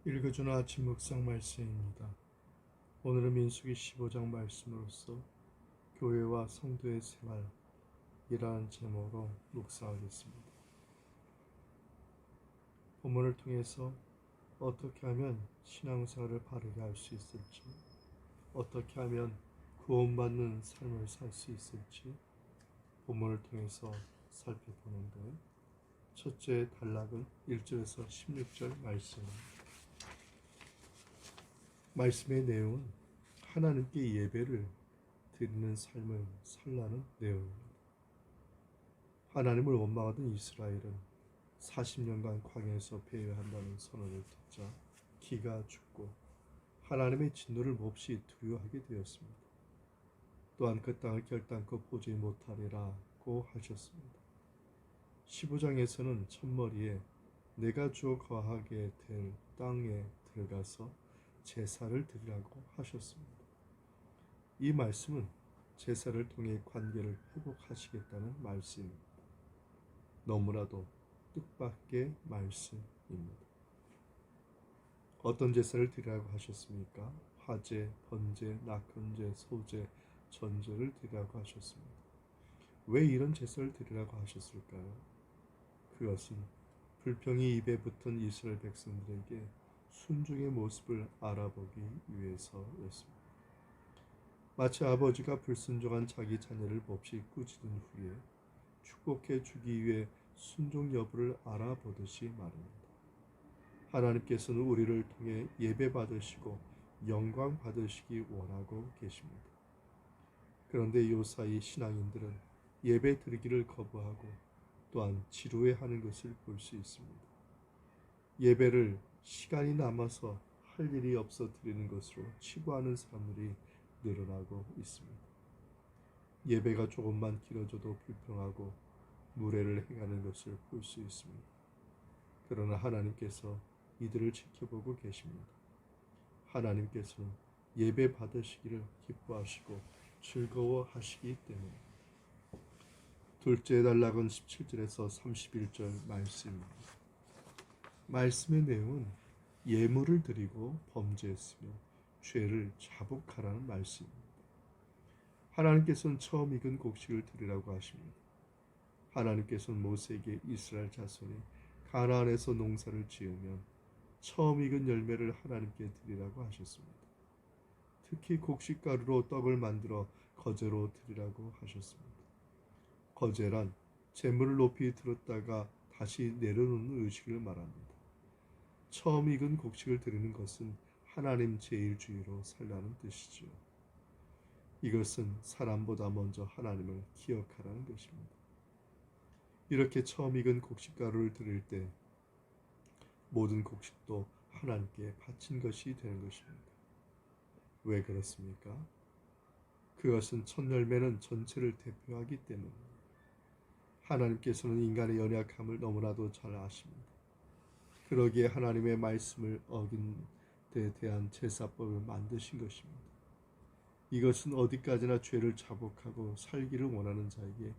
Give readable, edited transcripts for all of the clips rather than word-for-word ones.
읽어주는 아침 묵상 말씀입니다. 오늘은 민수기 15장 말씀으로서 교회와 성도의 생활이라는 제목으로 묵상하겠습니다. 본문을 통해서 어떻게 하면 신앙생활을 바르게 할 수 있을지, 어떻게 하면 구원받는 삶을 살 수 있을지 본문을 통해서 살펴보는데, 첫째 단락은 1절에서 16절 말씀입니다. 말씀의 내용은 하나님께 예배를 드리는 삶을 살라는 내용입니다. 하나님을 원망하던 이스라엘은 40년간 광야에서 배회한다는 선언을 듣자 기가 죽고 하나님의 진노를 몹시 두려워하게 되었습니다. 또한 그 땅을 결단코 보지 못하리라고 하셨습니다. 15장에서는 첫머리에 내가 주어 거하게 될 땅에 들어가서 제사를 드리라고 하셨습니다. 이 말씀은 제사를 통해 관계를 회복하시겠다는 말씀입니다. 너무나도 뜻밖의 말씀입니다. 어떤 제사를 드리라고 하셨습니까? 화제, 번제, 낙헌제, 소제, 전제를 드리라고 하셨습니다. 왜 이런 제사를 드리라고 하셨을까요? 그것은 불평이 입에 붙은 이스라엘 백성들에게 순종의 모습을 알아보기 위해서였습니다. 마치 아버지가 불순종한 자기 자녀를 몹시 꾸짖은 후에 축복해 주기 위해 순종 여부를 알아보듯이 말입니다. 하나님께서는 우리를 통해 예배 받으시고 영광 받으시기 원하고 계십니다. 그런데 요사이 신앙인들은 예배 드리기를 거부하고 또한 지루해하는 것을 볼 수 있습니다. 예배를 시간이 남아서 할 일이 없어 드리는 것으로 치부하는 사람들이 늘어나고 있습니다. 예배가 조금만 길어져도 불평하고 무례를 행하는 것을 볼 수 있습니다. 그러나 하나님께서 이들을 지켜보고 계십니다. 하나님께서는 예배 받으시기를 기뻐하시고 즐거워하시기 때문입니다. 둘째 단락은 17절에서 31절 말씀입니다. 말씀의 내용은 예물을 드리고 범죄했으며 죄를 자복하라는 말씀입니다. 하나님께서는 처음 익은 곡식을 드리라고 하십니다. 하나님께서는 모세에게 이스라엘 자손이 가나안에서 농사를 지으면 처음 익은 열매를 하나님께 드리라고 하셨습니다. 특히 곡식가루로 떡을 만들어 거제로 드리라고 하셨습니다. 거제란 재물을 높이 들었다가 다시 내려놓는 의식을 말합니다. 처음 익은 곡식을 드리는 것은 하나님 제일주의로 살라는 뜻이지요. 이것은 사람보다 먼저 하나님을 기억하라는 것입니다. 이렇게 처음 익은 곡식가루를 드릴 때 모든 곡식도 하나님께 바친 것이 되는 것입니다. 왜 그렇습니까? 그것은 첫 열매는 전체를 대표하기 때문입니다. 하나님께서는 인간의 연약함을 너무나도 잘 아십니다. 그러기에 하나님의 말씀을 어긴 데 대한 제사법을 만드신 것입니다. 이것은 어디까지나 죄를 자복하고 살기를 원하는 자에게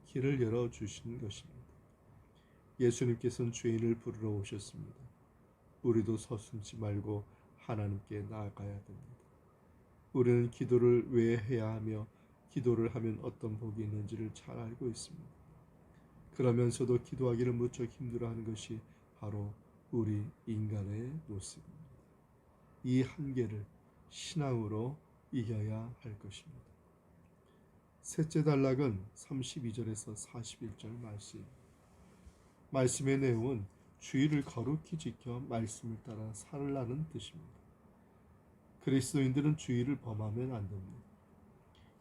길을 열어주시는 것입니다. 예수님께서는 죄인을 부르러 오셨습니다. 우리도 서슴지 말고 하나님께 나아가야 됩니다. 우리는 기도를 왜 해야 하며 기도를 하면 어떤 복이 있는지를 잘 알고 있습니다. 그러면서도 기도하기를 무척 힘들어하는 것이 바로 우리 인간의 모습입니다. 이 한계를 신앙으로 이겨야 할 것입니다. 셋째 단락은 32절에서 41절 말씀입니다. 말씀의 내용은 주의를 거룩히 지켜 말씀을 따라 살라는 뜻입니다. 그리스도인들은 주의를 범하면 안 됩니다.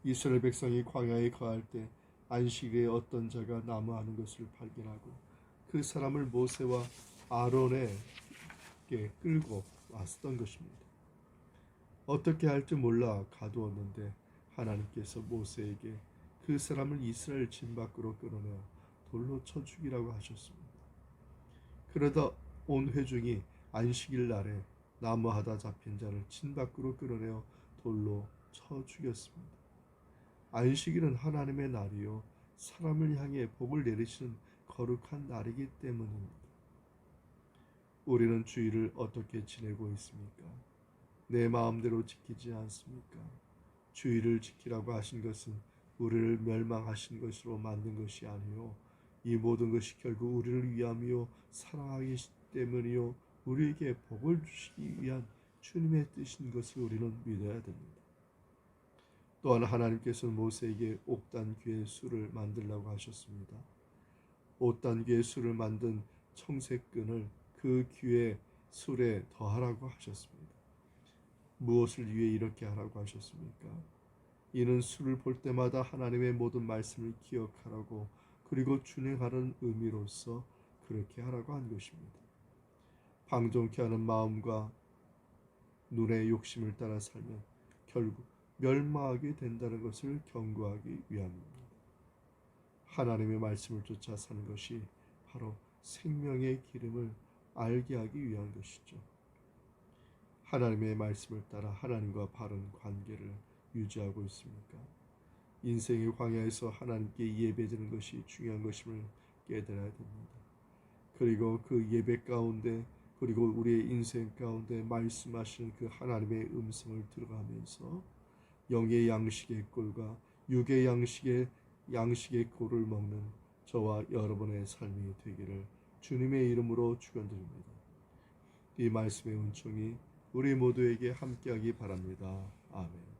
이스라엘 백성이 광야에 거할 때 안식일에 어떤 자가 나무하는 것을 발견하고 그 사람을 모세와 아론에게 끌고 왔던 것입니다. 어떻게 할지 몰라 가두었는데 하나님께서 모세에게 그 사람을 이스라엘 진 밖으로 끌어내어 돌로 쳐 죽이라고 하셨습니다. 그러다 온 회중이 안식일 날에 나무하다 잡힌 자를 진 밖으로 끌어내어 돌로 쳐 죽였습니다. 안식일은 하나님의 날이요 사람을 향해 복을 내리시는 거룩한 날이기 때문입니다. 우리는 주일을 어떻게 지내고 있습니까? 내 마음대로 지키지 않습니까? 주일을 지키라고 하신 것은 우리를 멸망하신 것으로 만든 것이 아니요 이 모든 것이 결국 우리를 위함이요 사랑하기 때문이요 우리에게 복을 주시기 위한 주님의 뜻인 것을 우리는 믿어야 됩니다. 또한 하나님께서는 모세에게 옥단귀의 술을 만들라고 하셨습니다. 옥단귀의 술을 만든 청색끈을 그 귀의 술에 더하라고 하셨습니다. 무엇을 위해 이렇게 하라고 하셨습니까? 이는 술을 볼 때마다 하나님의 모든 말씀을 기억하라고 그리고 준행하는 의미로서 그렇게 하라고 한 것입니다. 방종케 하는 마음과 눈의 욕심을 따라 살면 결국 멸망하게 된다는 것을 경고하기 위함입니다. 하나님의 말씀을 쫓아 사는 것이 바로 생명의 기름을 알게 하기 위한 것이죠. 하나님의 말씀을 따라 하나님과 바른 관계를 유지하고 있습니까? 인생의 광야에서 하나님께 예배드리는 것이 중요한 것임을 깨달아야 됩니다. 그리고 그 예배 가운데 그리고 우리의 인생 가운데 말씀하시는 그 하나님의 음성을 들어가면서 영의 양식의 꼴과 육의 양식의 꼴을 먹는 저와 여러분의 삶이 되기를 주님의 이름으로 축원드립니다. 이 말씀의 은총이 우리 모두에게 함께하기 바랍니다. 아멘.